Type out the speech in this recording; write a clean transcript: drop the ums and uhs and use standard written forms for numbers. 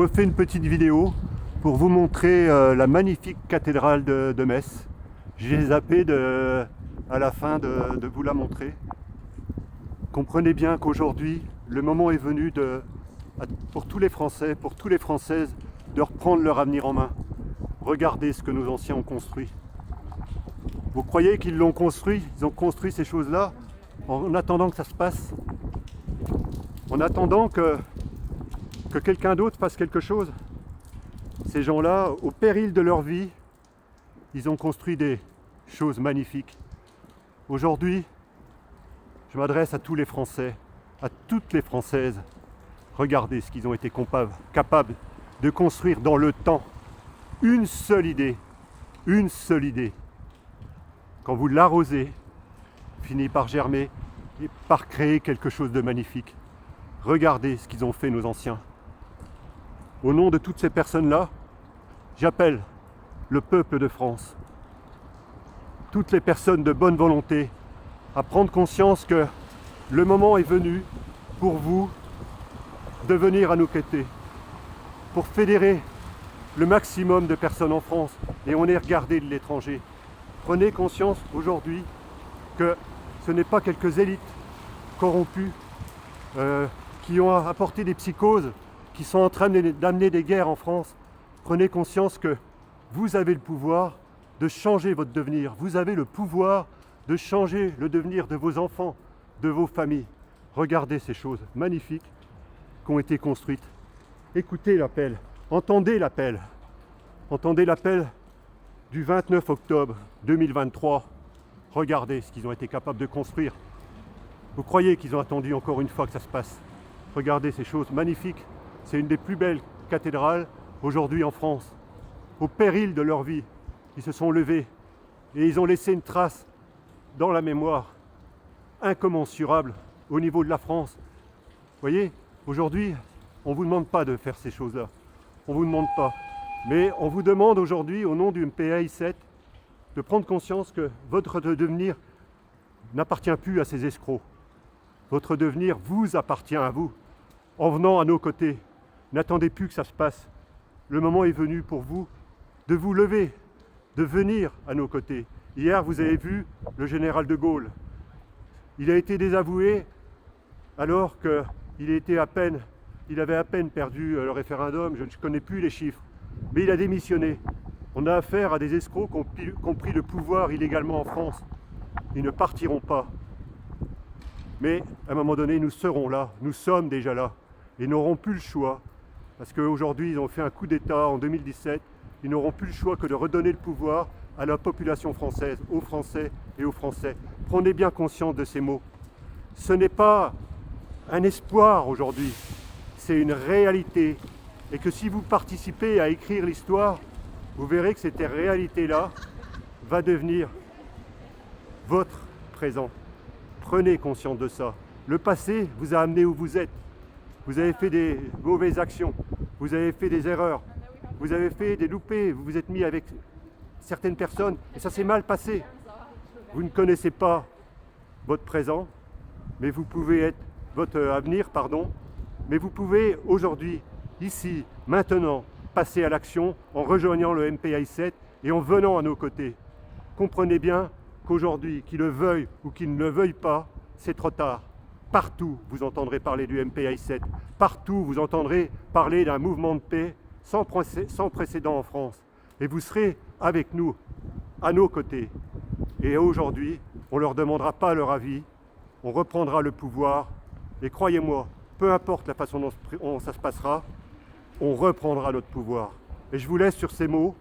Je refais une petite vidéo pour vous montrer la magnifique cathédrale de Metz. J'ai zappé à la fin de vous la montrer. Comprenez bien qu'aujourd'hui, le moment est venu pour tous les Français, pour toutes les Françaises, de reprendre leur avenir en main. Regardez ce que nos anciens ont construit. Vous croyez qu'ils l'ont construit? Ils ont construit ces choses-là en attendant que ça se passe, en attendant que quelqu'un d'autre fasse quelque chose. Ces gens-là, au péril de leur vie, ils ont construit des choses magnifiques. Aujourd'hui, je m'adresse à tous les Français, à toutes les Françaises. Regardez ce qu'ils ont été capables de construire dans le temps. Une seule idée, une seule idée. Quand vous l'arrosez, finit par germer et par créer quelque chose de magnifique. Regardez ce qu'ils ont fait, nos anciens. Au nom de toutes ces personnes-là, j'appelle le peuple de France, toutes les personnes de bonne volonté, à prendre conscience que le moment est venu pour vous de venir à nos côtés, pour fédérer le maximum de personnes en France, et on est regardé de l'étranger. Prenez conscience aujourd'hui que ce n'est pas quelques élites corrompues qui ont apporté des psychoses, qui sont en train d'amener des guerres en France. Prenez conscience que vous avez le pouvoir de changer votre devenir. Vous avez le pouvoir de changer le devenir de vos enfants, de vos familles. Regardez ces choses magnifiques qui ont été construites. Écoutez l'appel, entendez l'appel. Entendez l'appel du 29 octobre 2023. Regardez ce qu'ils ont été capables de construire. Vous croyez qu'ils ont attendu encore une fois que ça se passe? Regardez ces choses magnifiques. C'est une des plus belles cathédrales aujourd'hui en France. Au péril de leur vie, ils se sont levés et ils ont laissé une trace dans la mémoire incommensurable au niveau de la France. Vous voyez, aujourd'hui, on ne vous demande pas de faire ces choses-là. On ne vous demande pas. Mais on vous demande aujourd'hui, au nom du MPI 7, de prendre conscience que votre devenir n'appartient plus à ces escrocs. Votre devenir vous appartient à vous. En venant à nos côtés, n'attendez plus que ça se passe. Le moment est venu pour vous de vous lever, de venir à nos côtés. Hier, vous avez vu le général de Gaulle. Il a été désavoué alors qu'il avait à peine perdu le référendum. Je ne connais plus les chiffres, mais il a démissionné. On a affaire à des escrocs qui ont pris le pouvoir illégalement en France. Ils ne partiront pas. Mais à un moment donné, nous serons là, nous sommes déjà là, et n'auront plus le choix, parce qu'aujourd'hui, ils ont fait un coup d'État en 2017, ils n'auront plus le choix que de redonner le pouvoir à la population française, aux Français et aux Français. Prenez bien conscience de ces mots. Ce n'est pas un espoir aujourd'hui, c'est une réalité. Et que si vous participez à écrire l'histoire, vous verrez que cette réalité-là va devenir votre présent. Prenez conscience de ça. Le passé vous a amené où vous êtes. Vous avez fait des mauvaises actions, vous avez fait des erreurs, vous avez fait des loupés, vous vous êtes mis avec certaines personnes et ça s'est mal passé. Vous ne connaissez pas votre présent, mais vous pouvez être votre avenir, mais vous pouvez aujourd'hui, ici, maintenant, passer à l'action en rejoignant le MPI 7 et en venant à nos côtés. Comprenez bien qu'aujourd'hui, qu'ils le veuillent ou qu'ils ne le veuillent pas, c'est trop tard. Partout, vous entendrez parler du MPI 7. Partout, vous entendrez parler d'un mouvement de paix sans précédent en France. Et vous serez avec nous, à nos côtés. Et aujourd'hui, on ne leur demandera pas leur avis. On reprendra le pouvoir. Et croyez-moi, peu importe la façon dont ça se passera, on reprendra notre pouvoir. Et je vous laisse sur ces mots.